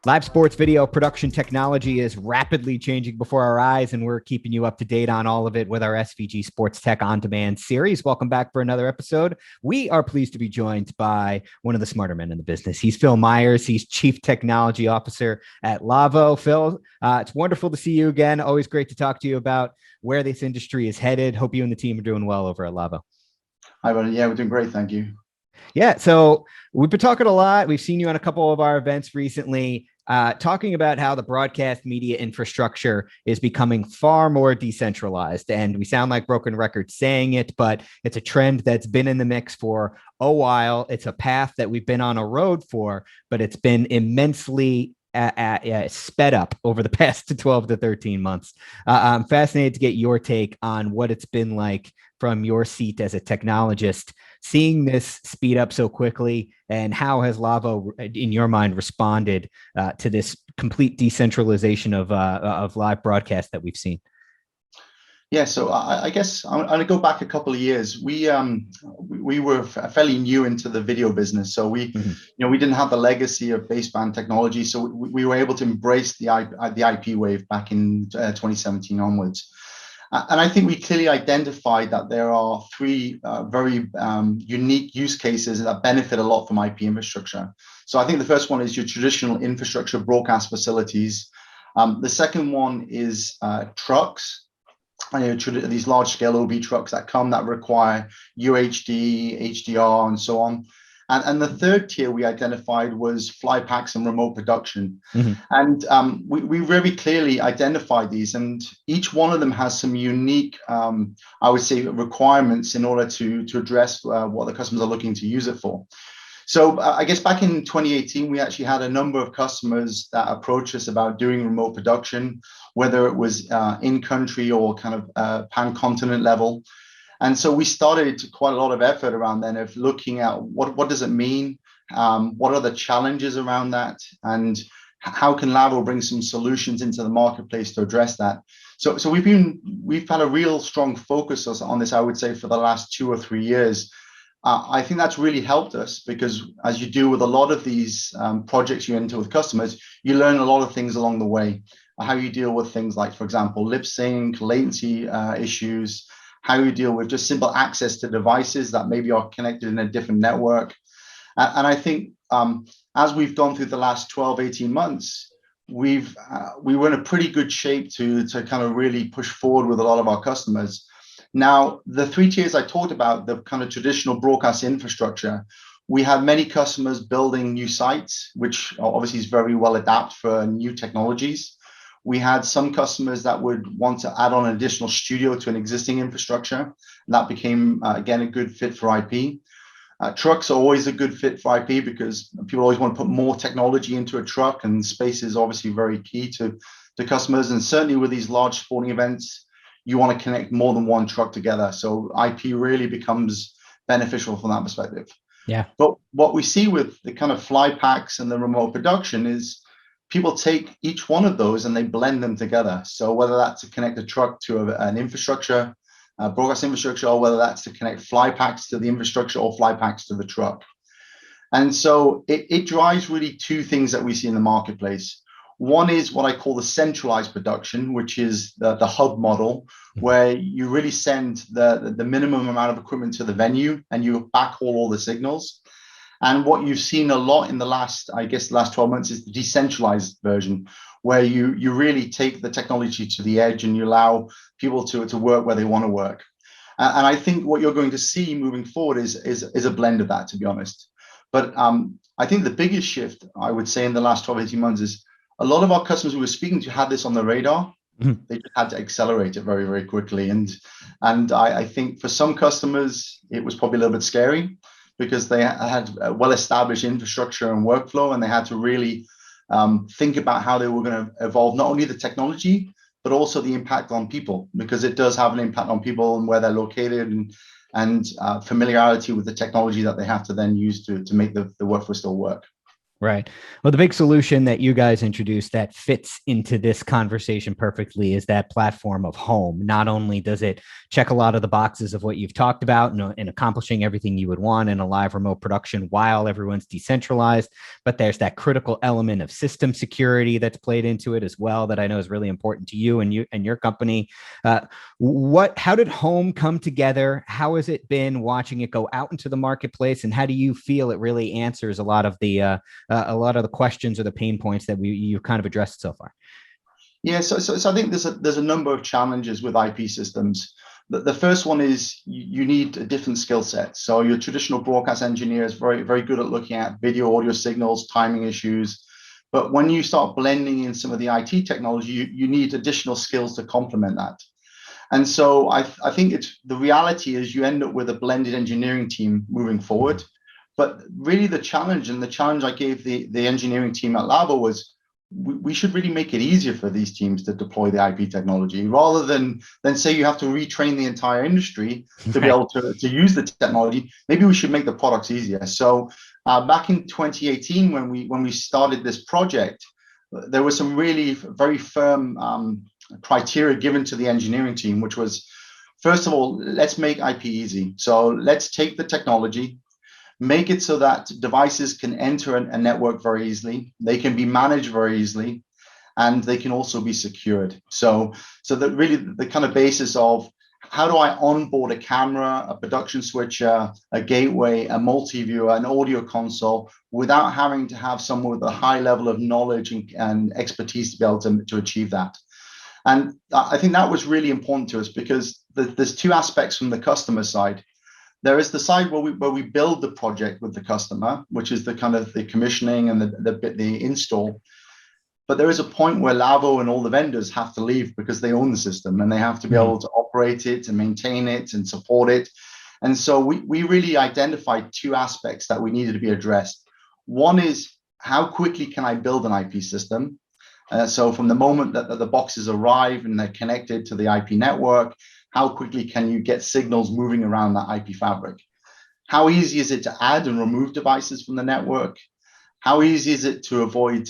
Live sports video production technology is rapidly changing before our eyes, and we're keeping you up to date on all of it with our SVG Sports Tech On Demand series. Welcome back for another episode. We are pleased to be joined by one of the smarter men in the business. He's Phil Myers. He's Chief Technology Officer at Lawo. Phil, it's wonderful to see you again. Always great to talk to you about where this industry is headed. Hope you and the team are doing well over at Lawo. Hi, buddy. Yeah, we're doing great. Thank you. Yeah, so we've been talking a lot. We've seen you on a couple of our events recently, talking about how the broadcast media infrastructure is becoming far more decentralized. And we sound like broken records saying it, but it's a trend that's been in the mix for a while. It's a path that we've been on a road for, but it's been immensely sped up over the past 12 to 13 months. I'm fascinated to get your take on what it's been like from your seat as a technologist, seeing this speed up so quickly, and how has Lawo, in your mind, responded to this complete decentralization of live broadcast that we've seen? Yeah, so I guess I'm going to go back a couple of years. We were fairly new into the video business, so we didn't have the legacy of baseband technology, so we were able to embrace the IP wave back in 2017 onwards. And I think we clearly identified that there are three very unique use cases that benefit a lot from IP infrastructure. So I think the first one is your traditional infrastructure broadcast facilities. The second one is trucks. These large-scale OB trucks that require UHD, HDR, and so on. And the third tier we identified was fly packs and remote production. And we very clearly identified these, and each one of them has some unique, I would say, requirements in order to address what the customers are looking to use it for. So I guess back in 2018, we actually had a number of customers that approached us about doing remote production, whether it was in country or kind of pan-continent level. And so we started quite a lot of effort around then of looking at what does it mean, what are the challenges around that, and how can Lawo bring some solutions into the marketplace to address that. So we've had a real strong focus on this, I would say, for the last 2 or 3 years. I think that's really helped us because as you do with a lot of these projects you enter with customers, you learn a lot of things along the way. How you deal with things like, for example, lip sync, latency issues, how you deal with just simple access to devices that maybe are connected in a different network. And I think as we've gone through the last 12, 18 months, we were in a pretty good shape to kind of really push forward with a lot of our customers. Now, the 3 tiers I talked about, the kind of traditional broadcast infrastructure, we have many customers building new sites, which obviously is very well adapted for new technologies. We had some customers that would want to add on an additional studio to an existing infrastructure. And that became, again, a good fit for IP. Trucks are always a good fit for IP because people always want to put more technology into a truck, and space is obviously very key to customers. And certainly with these large sporting events, you want to connect more than one truck together. So IP really becomes beneficial from that perspective. Yeah. But what we see with the kind of fly packs and the remote production is people take each one of those and they blend them together. So whether that's to connect a truck to an infrastructure, broadcast infrastructure, or whether that's to connect fly packs to the infrastructure or fly packs to the truck. And so it drives really 2 things that we see in the marketplace. One is what I call the centralized production, which is the hub model, where you really send the minimum amount of equipment to the venue and you backhaul all the signals. And what you've seen a lot in the last 12 months is the decentralized version, where you really take the technology to the edge and you allow people to work where they want to work. And I think what you're going to see moving forward is a blend of that, to be honest. But I think the biggest shift, I would say, in the last 12, 18 months is a lot of our customers we were speaking to had this on the radar. They just had to accelerate it very, very quickly. And I think for some customers, it was probably a little bit scary because they had a well-established infrastructure and workflow, and they had to really think about how they were going to evolve not only the technology, but also the impact on people, because it does have an impact on people and where they're located and familiarity with the technology that they have to then use to make the workflow still work. Right. Well, the big solution that you guys introduced that fits into this conversation perfectly is that platform of home. Not only does it check a lot of the boxes of what you've talked about in accomplishing everything you would want in a live remote production while everyone's decentralized, but there's that critical element of system security that's played into it as well that I know is really important to you and your company. How did home come together? How has it been watching it go out into the marketplace, and how do you feel it really answers a lot of the questions or the pain points that you've kind of addressed so far? Yeah, so I think there's a number of challenges with IP systems. The first one is you need a different skill set. So your traditional broadcast engineer is very good at looking at video, audio signals, timing issues. But when you start blending in some of the IT technology, you need additional skills to complement that. And so I think the reality is you end up with a blended engineering team moving forward. But really the challenge I gave the engineering team at Lawo was we should really make it easier for these teams to deploy the IP technology rather than say you have to retrain the entire industry to be able to use the technology. Maybe we should make the products easier. So back in 2018, when we started this project, there were some really very firm criteria given to the engineering team, which was, first of all, let's make IP easy. So let's take the technology, make it so that devices can enter a network very easily, they can be managed very easily, and they can also be secured. So that really the kind of basis of how do I onboard a camera, a production switcher, a gateway, a multi-viewer, an audio console without having to have someone with a high level of knowledge and expertise to be able to achieve that. And I think that was really important to us because there's two aspects from the customer side. There is the side where we build the project with the customer, which is the kind of the commissioning and the install. But there is a point where Lawo and all the vendors have to leave because they own the system and they have to be able to operate it and maintain it and support it. And so we really identified two aspects that we needed to be addressed. One is how quickly can I build an IP system? So from the moment that the boxes arrive and they're connected to the IP network, how quickly can you get signals moving around that IP fabric? How easy is it to add and remove devices from the network? How easy is it to avoid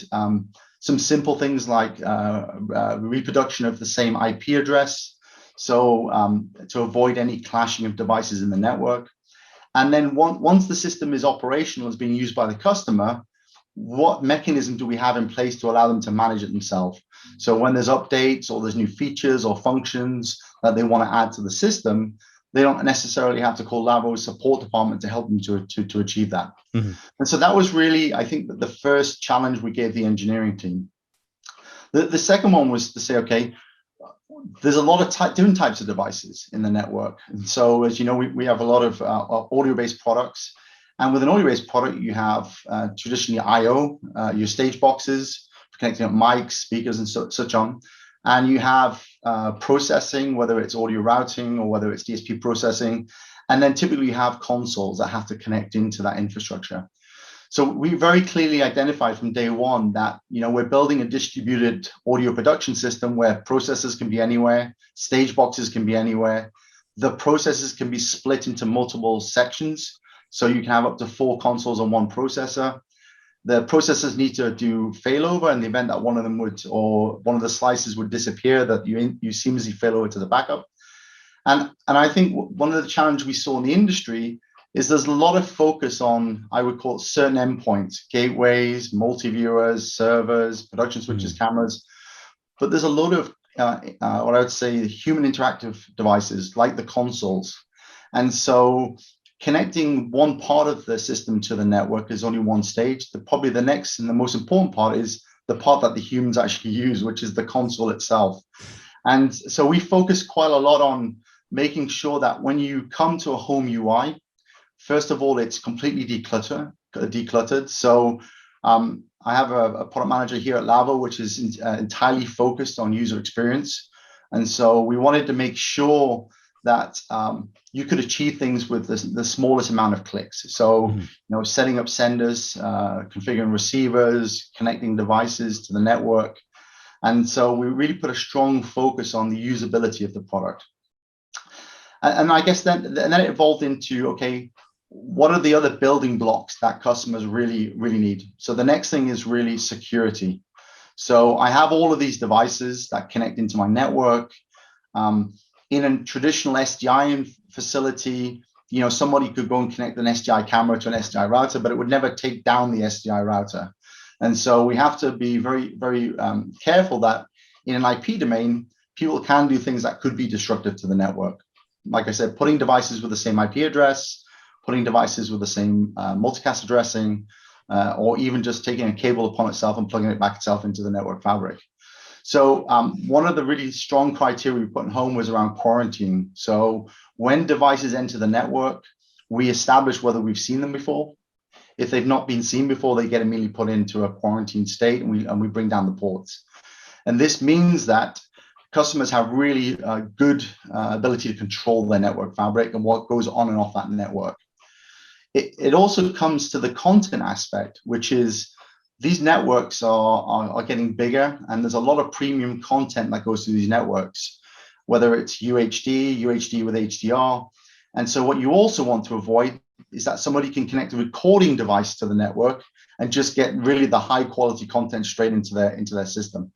some simple things like reproduction of the same IP address? So to avoid any clashing of devices in the network. And then once the system is operational, is being used by the customer, what mechanism do we have in place to allow them to manage it themselves? So when there's updates or there's new features or functions that they want to add to the system, they don't necessarily have to call Lawo's support department to help them to achieve that. Mm-hmm. And so that was really, I think, the first challenge we gave the engineering team. The second one was to say, okay, there's a lot of different types of devices in the network. And so, as you know, we have a lot of audio-based products. And with an audio-based product, you have traditionally I/O, your stage boxes, connecting up mics, speakers, and such on. And you have processing, whether it's audio routing or whether it's DSP processing. And then typically you have consoles that have to connect into that infrastructure. So we very clearly identified from day one that, you know, we're building a distributed audio production system where processors can be anywhere, stage boxes can be anywhere. The processors can be split into multiple sections. So you can have up to 4 consoles on one processor. The processors need to do failover in the event that one of them would, or one of the slices would disappear, that you seamlessly fail over to the backup. And I think one of the challenges we saw in the industry is there's a lot of focus on, I would call it, certain endpoints, gateways, multi-viewers, servers, production switches, cameras. But there's a lot of what I would say human interactive devices like the consoles. And so connecting one part of the system to the network is only one stage. Probably the next and the most important part is the part that the humans actually use, which is the console itself. And so we focus quite a lot on making sure that when you come to a home UI, first of all, it's completely decluttered. So I have a product manager here at Lawo, which is entirely focused on user experience. And so we wanted to make sure that you could achieve things with the smallest amount of clicks. So, you know, setting up senders, configuring receivers, connecting devices to the network. And so we really put a strong focus on the usability of the product. And I guess then it evolved into, okay, what are the other building blocks that customers really need? So the next thing is really security. So I have all of these devices that connect into my network. In a traditional SDI facility, somebody could go and connect an SDI camera to an SDI router, but it would never take down the SDI router. And so we have to be very, very careful that in an IP domain, people can do things that could be disruptive to the network. Like I said, putting devices with the same IP address, putting devices with the same multicast addressing, or even just taking a cable upon itself and plugging it back itself into the network fabric. So one of the really strong criteria we put in home was around quarantine. So when devices enter the network, we establish whether we've seen them before. If they've not been seen before, they get immediately put into a quarantine state, and we bring down the ports. And this means that customers have really good ability to control their network fabric and what goes on and off that network. It also comes to the content aspect, which is these networks are getting bigger, and there's a lot of premium content that goes through these networks, whether it's UHD with HDR. And so what you also want to avoid is that somebody can connect a recording device to the network and just get really the high quality content straight into their system.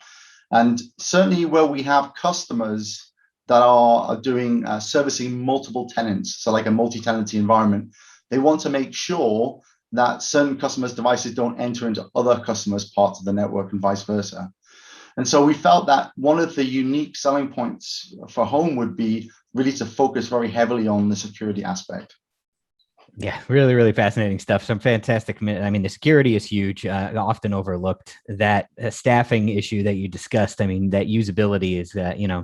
And certainly where we have customers that are doing servicing multiple tenants, so like a multi-tenancy environment, they want to make sure that certain customers' devices don't enter into other customers' parts of the network and vice versa. And so we felt that one of the unique selling points for home would be really to focus very heavily on the security aspect. Yeah, really, really fascinating stuff. Some fantastic. I mean, the security is huge, often overlooked. That staffing issue that you discussed, I mean, that usability is,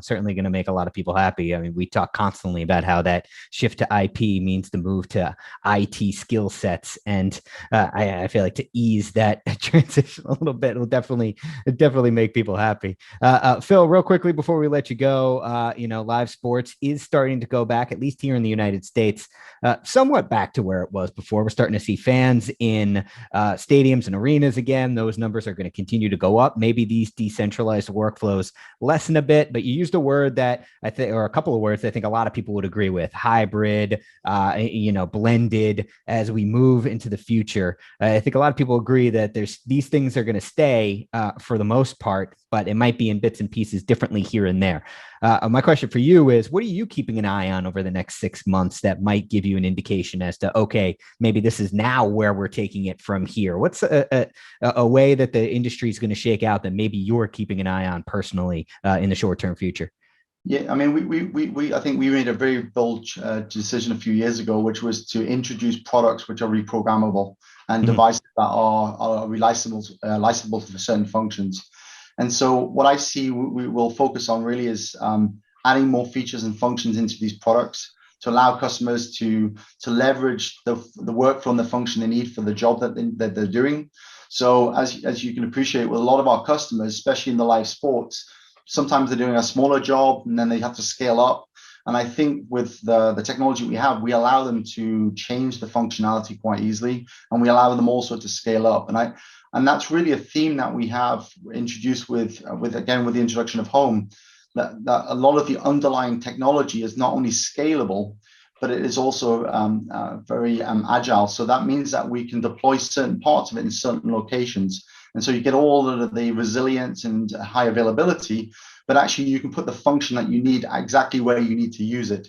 certainly going to make a lot of people happy. I mean, we talk constantly about how that shift to IP means the move to IT skill sets. And I feel like to ease that transition a little bit will definitely make people happy. Phil, real quickly before we let you go, live sports is starting to go back, at least here in the United States, somewhat back to where it was before. We're starting to see fans in stadiums and arenas again. Those numbers are going to continue to go up. Maybe these decentralized workflows lessen a bit, but you used a word that I think, or a couple of words that I think a lot of people would agree with: hybrid, blended. As we move into the future, I think a lot of people agree that these things are going to stay for the most part, but it might be in bits and pieces differently here and there. My question for you is, what are you keeping an eye on over the next 6 months that might give you an indication as to, okay, maybe this is now where we're taking it from here? What's a way that the industry is going to shake out that maybe you're keeping an eye on personally in the short-term future? Yeah, I mean, I think we made a very bold decision a few years ago, which was to introduce products which are reprogrammable and devices that are licensable for certain functions. And so what I see we will focus on really is adding more features and functions into these products to allow customers to leverage the workflow and the function they need for the job that they're doing. So as you can appreciate, with a lot of our customers, especially in the live sports, sometimes they're doing a smaller job and then they have to scale up. And I think with the technology we have, we allow them to change the functionality quite easily, and we allow them also to scale up. And that's really a theme that we have introduced with the introduction of home, that a lot of the underlying technology is not only scalable, but it is also very agile. So that means that we can deploy certain parts of it in certain locations. And so you get all of the resilience and high availability, but actually you can put the function that you need exactly where you need to use it.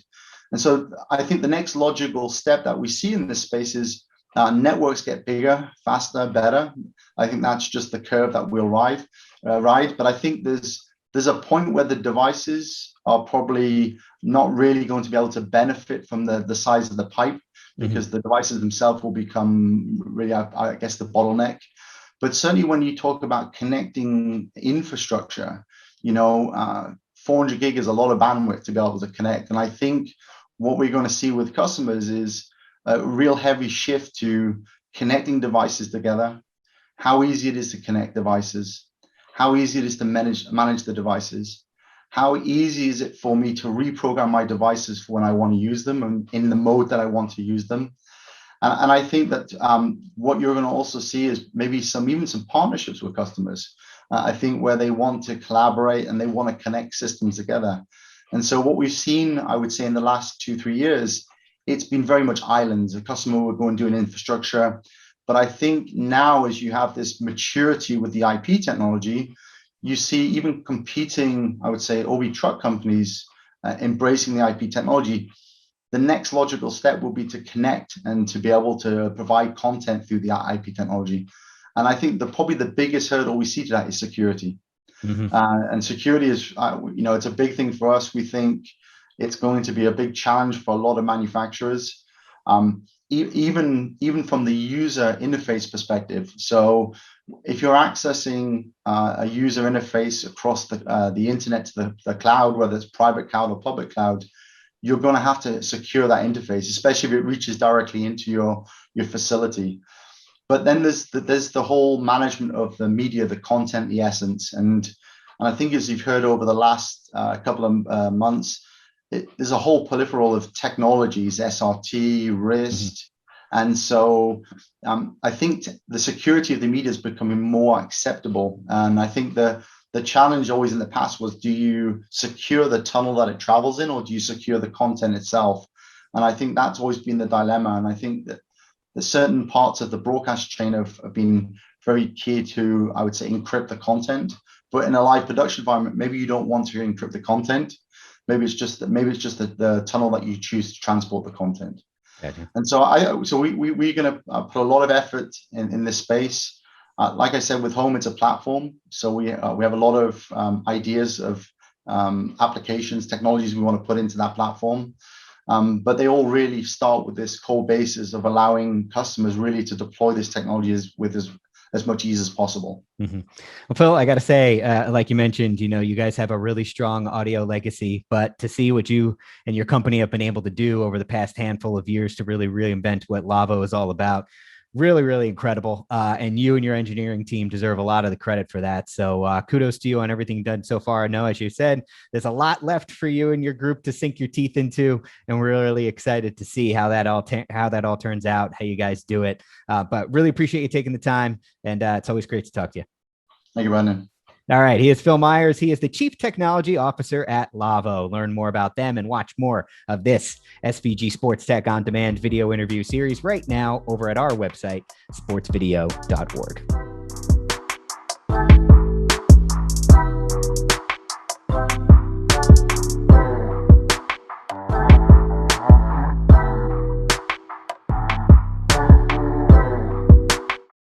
And so I think the next logical step that we see in this space is networks get bigger, faster, better. I think that's just the curve that we'll ride. But I think there's a point where the devices are probably not really going to be able to benefit from the size of the pipe, because the devices themselves will become really, I guess, the bottleneck. But certainly when you talk about connecting infrastructure, 400 gig is a lot of bandwidth to be able to connect. And I think what we're going to see with customers is a real heavy shift to connecting devices together, how easy it is to connect devices, how easy it is to manage the devices, how easy is it for me to reprogram my devices for when I want to use them and in the mode that I want to use them. And I think that what you're going to also see is maybe even some partnerships with customers. I think where they want to collaborate and they want to connect systems together. And so what we've seen, I would say, in the last 2-3 years it's been very much islands. A customer will go and do an infrastructure. But I think now, as you have this maturity with the IP technology, you see even competing, I would say, OB truck companies embracing the IP technology. The next logical step will be to connect and to be able to provide content through the IP technology. And I think probably the biggest hurdle we see to that is security. Mm-hmm. And security is, it's a big thing for us. We think it's going to be a big challenge for a lot of manufacturers, even from the user interface perspective. So if you're accessing a user interface across the internet to the cloud, whether it's private cloud or public cloud, you're going to have to secure that interface, especially if it reaches directly into your facility. But then there's the whole management of the media, the content, the essence. And I think, as you've heard over the last couple of months, there's a whole proliferation of technologies, SRT, RIST. Mm-hmm. And so I think the security of the media is becoming more acceptable. And I think the challenge always in the past was, do you secure the tunnel that it travels in, or do you secure the content itself? And I think that's always been the dilemma. And I think that the certain parts of the broadcast chain have been very key to, I would say, encrypt the content. But in a live production environment, maybe you don't want to encrypt the content. Maybe it's just the tunnel that you choose to transport the content. Gotcha. And so we're going to put a lot of effort in this space. Like I said, with Home, it's a platform. So we have a lot of ideas of applications, technologies we want to put into that platform. But they all really start with this core basis of allowing customers really to deploy this technology with as much ease as possible. Mm-hmm. Well, Phil, I got to say, like you mentioned, you guys have a really strong audio legacy, but to see what you and your company have been able to do over the past handful of years to really reinvent what Lawo is all about, really, really incredible. And you and your engineering team deserve a lot of the credit for that. So kudos to you on everything done so far. I know, as you said, there's a lot left for you and your group to sink your teeth into, and we're really excited to see how that all turns out, how you guys do it. But really appreciate you taking the time, and it's always great to talk to you. Thank you, Brandon. All right. He is Phil Myers. He is the Chief Technology Officer at Lawo. Learn more about them and watch more of this SVG Sports Tech On Demand video interview series right now over at our website, sportsvideo.org.